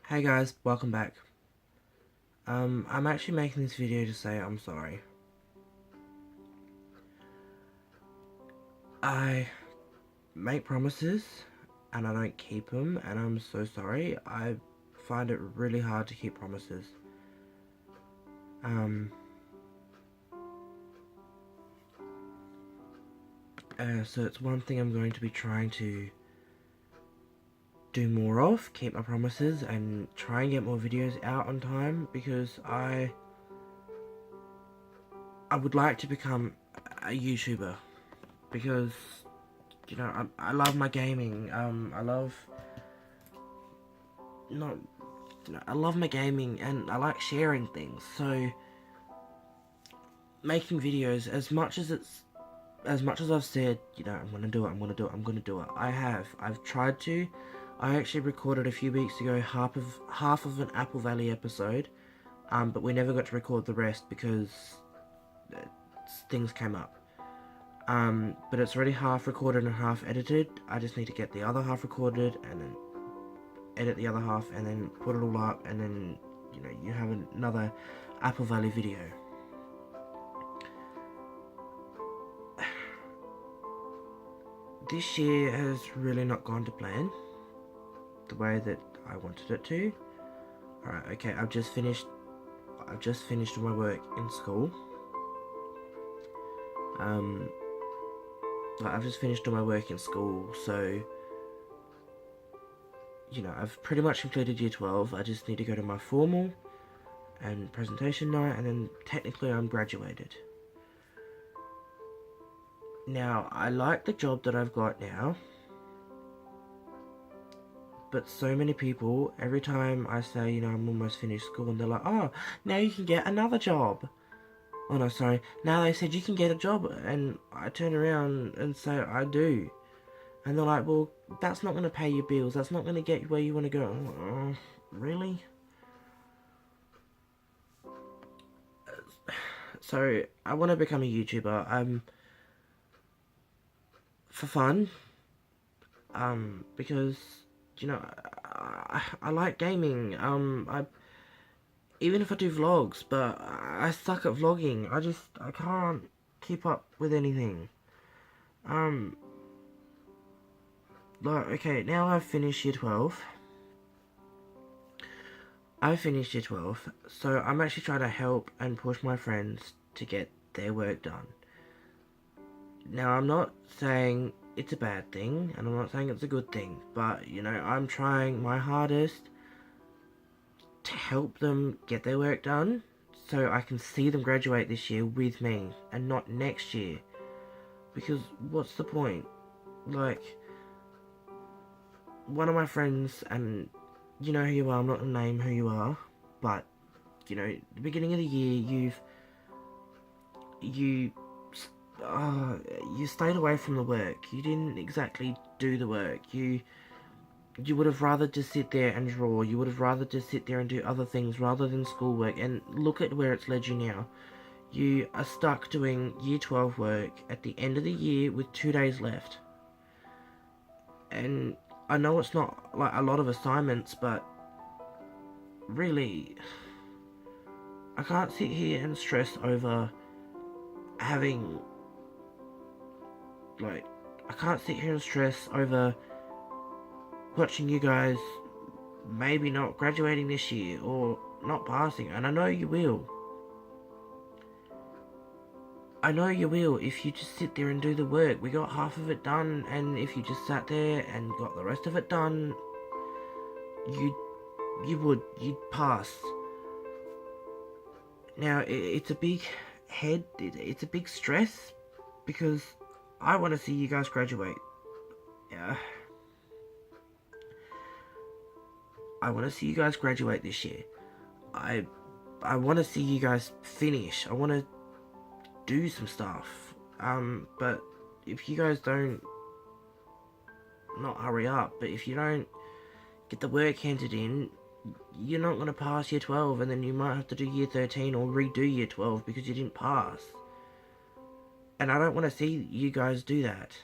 Hey guys, welcome back. I'm actually making this video to say I'm sorry. I make promises and I don't keep them, and I'm so sorry. I find it really hard to keep promises. Um, so it's one thing I'm going to be trying to do more of, keep my promises and try and get more videos out on time, because I would like to become a YouTuber, because I love my gaming. Not I love my gaming and I like sharing things. So making videos, as much as I've said, I'm gonna do it. I've tried to. I actually recorded a few weeks ago half of an Apple Valley episode, but we never got to record the rest because uh, things came up. But it's already half recorded and half edited. I just need to get the other half recorded and then edit the other half and then put it all up, and then you have another Apple Valley video. This year has really not gone to plan the way that I wanted it to. Alright, okay, I've just finished all my work in school. I've just finished all my work in school, so I've pretty much completed year 12. I just need to go to my formal and presentation night, and then technically I'm graduated. Now, I like the job that I've got now, but so many people, every time I say, I'm almost finished school, and they're like, oh, now you can get another job. Oh no, sorry, now they said you can get a job, and I turn around and say, I do. And they're like, well, that's not going to pay your bills, that's not going to get you where you want to go. Oh, really? So, I want to become a YouTuber, for fun, because, I like gaming, even if I do vlogs, but I suck at vlogging. I can't keep up with anything. Okay, now I've finished year 12. So I'm actually trying to help and push my friends to get their work done. Now, I'm not saying it's a bad thing, and I'm not saying it's a good thing, but, I'm trying my hardest to help them get their work done, so I can see them graduate this year with me, and not next year. Because, what's the point? Like, one of my friends, and you know who you are, I'm not going to name who you are, but, the beginning of the year, you stayed away from the work. You didn't exactly do the work. You would have rather just sit there and draw. You would have rather just sit there and do other things rather than schoolwork. And look at where it's led you now. You are stuck doing year 12 work at the end of the year with 2 days left. And I know it's not like a lot of assignments, but really, I can't sit here and stress over having, I can't sit here and stress over watching you guys maybe not graduating this year or not passing, and I know you will. I know you will if you just sit there and do the work. We got half of it done, and if you just sat there and got the rest of it done, you'd pass. Now, it's a big it's a big stress, because I want to see you guys graduate. Yeah. I want to see you guys graduate this year. I want to see you guys finish. I want to do some stuff. But if you guys don't, not hurry up, but if you don't get the work handed in, you're not going to pass year 12, and then you might have to do year 13 or redo year 12 because you didn't pass. And I don't want to see you guys do that.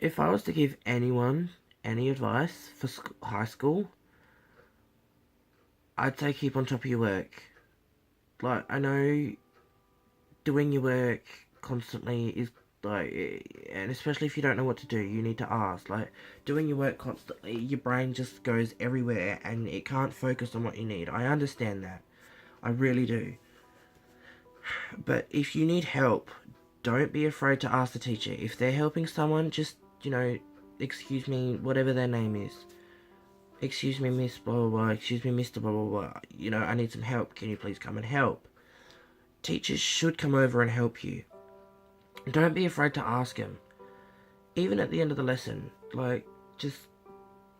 If I was to give anyone any advice for high school, I'd say keep on top of your work. Like, I know doing your work constantly is like, and especially if you don't know what to do, you need to ask. Like, doing your work constantly, your brain just goes everywhere and it can't focus on what you need. I understand that. I really do. But if you need help, don't be afraid to ask the teacher. If they're helping someone, just, excuse me, whatever their name is. Excuse me, Miss blah blah blah. Excuse me, Mr. blah blah blah. I need some help. Can you please come and help? Teachers should come over and help you. Don't be afraid to ask them. Even at the end of the lesson, like, just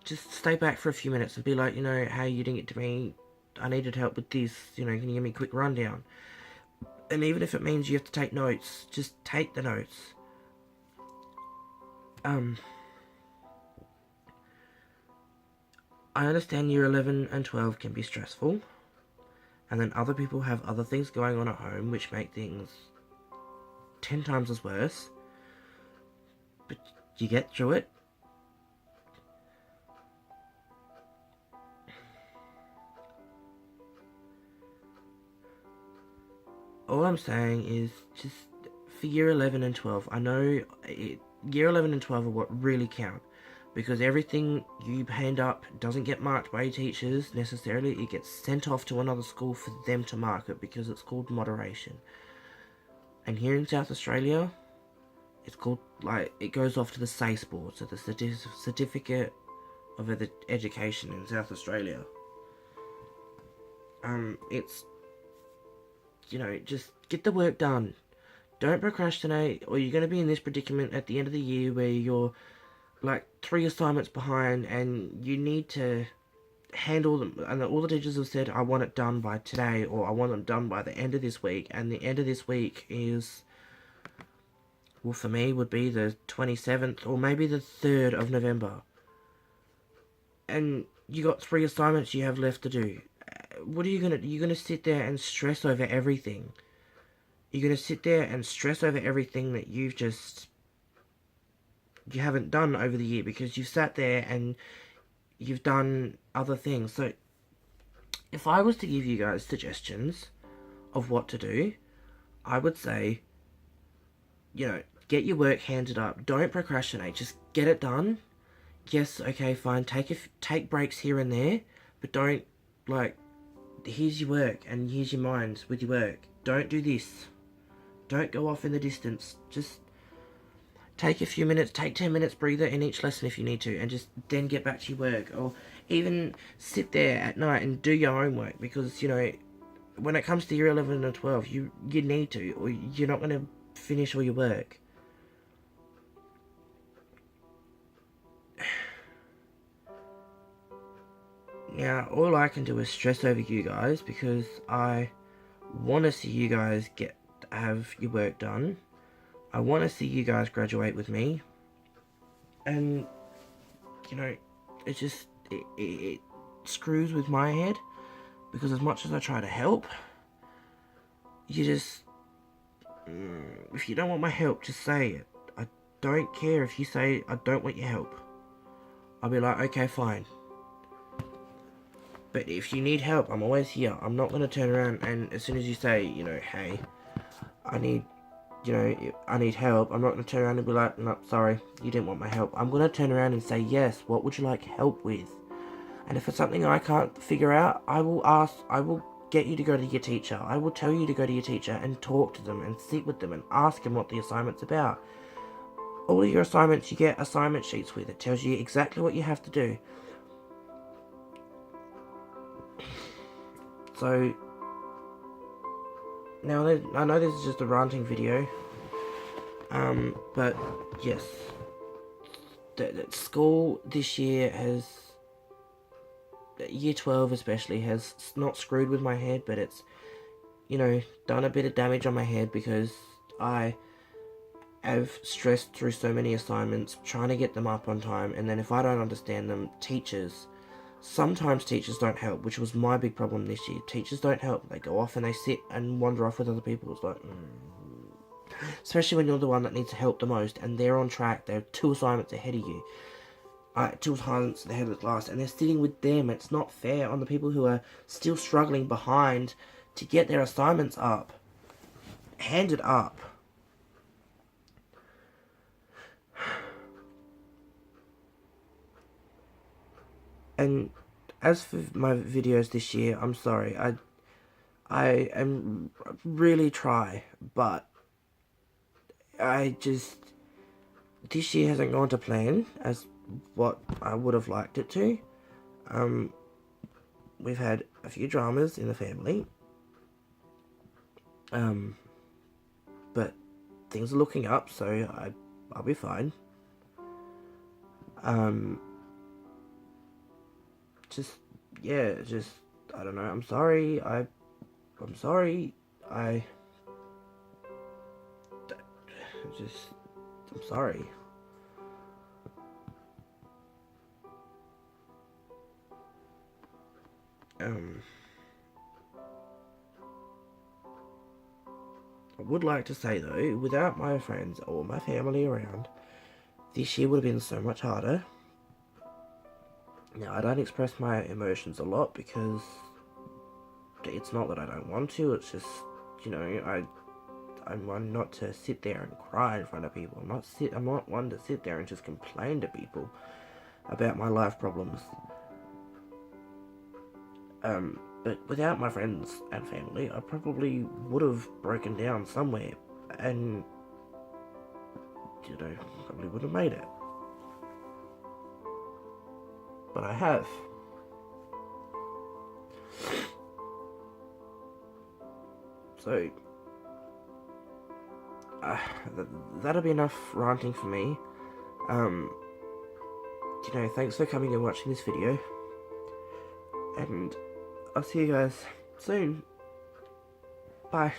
stay back for a few minutes and be like, hey, you didn't get to me. I needed help with this. Can you give me a quick rundown? And even if it means you have to take notes, just take the notes. I understand year 11 and 12 can be stressful. And then other people have other things going on at home which make things 10 times as worse. But you get through it. All I'm saying is just for year 11 and 12, I know year 11 and 12 are what really count. Because everything you hand up doesn't get marked by your teachers necessarily. It gets sent off to another school for them to mark it because it's called moderation. And here in South Australia, it's called, it goes off to the SACE board, so the Certificate of Education in South Australia. It's, just get the work done. Don't procrastinate, or you're going to be in this predicament at the end of the year where you're 3 assignments behind and you need to handle them, and all the teachers have said, I want it done by today, or I want them done by the end of this week, and the end of this week is, well, for me would be the 27th or maybe the 3rd of November, and you got 3 assignments you have left to do. What are you gonna sit there and stress over everything? You're gonna sit there and stress over everything that you haven't done over the year because you've sat there and you've done other things. So if I was to give you guys suggestions of what to do, I would say, get your work handed up. Don't procrastinate. Just get it done. Yes, okay, fine. Take breaks here and there, but don't, here's your work and here's your mind with your work. Don't do this. Don't go off in the distance. Just take a few minutes, take 10 minutes breather in each lesson if you need to, and just then get back to your work. Or even sit there at night and do your own work, because, when it comes to year 11 and 12, you need to, or you're not going to finish all your work. Now, all I can do is stress over you guys, because I want to see you guys have your work done. I want to see you guys graduate with me. And, it just, it screws with my head. Because as much as I try to help, you just, if you don't want my help, just say it. I don't care if you say, I don't want your help. I'll be like, okay, fine. But if you need help, I'm always here. I'm not going to turn around and as soon as you say, hey, I need help, I'm not going to turn around and be like, no, sorry, you didn't want my help. I'm going to turn around and say, yes, what would you like help with? And if it's something I can't figure out, I will get you to go to your teacher. I will tell you to go to your teacher and talk to them and sit with them and ask them what the assignment's about. All of your assignments, you get assignment sheets with. It tells you exactly what you have to do. So, now I know this is just a ranting video, but yes, the school this year has, year 12 especially, has not screwed with my head, but it's, done a bit of damage on my head because I have stressed through so many assignments, trying to get them up on time, and then if I don't understand them, sometimes teachers don't help, which was my big problem this year. Teachers don't help. They go off and they sit and wander off with other people. It's like, Especially when you're the one that needs help the most, and they're on track. They're 2 assignments ahead of you. 2 assignments ahead of the class, and they're sitting with them. It's not fair on the people who are still struggling behind to get their assignments up. Handed up. And as for my videos this year, I'm sorry. I am really try, but I just, this year hasn't gone to plan as what I would have liked it to. We've had a few dramas in the family. But things are looking up, so I'll be fine. Just, I don't know. I'm sorry. I'm sorry. I'm sorry. I would like to say though, without my friends or my family around, this year would have been so much harder. Now, I don't express my emotions a lot because it's not that I don't want to, it's just, you know, I'm one not to sit there and cry in front of people. I'm not one to sit there and just complain to people about my life problems. But without my friends and family, I probably would have broken down somewhere and, you know, probably would have made it. But I have. So, that'll be enough ranting for me. You know, thanks for coming and watching this video. And I'll see you guys soon. Bye.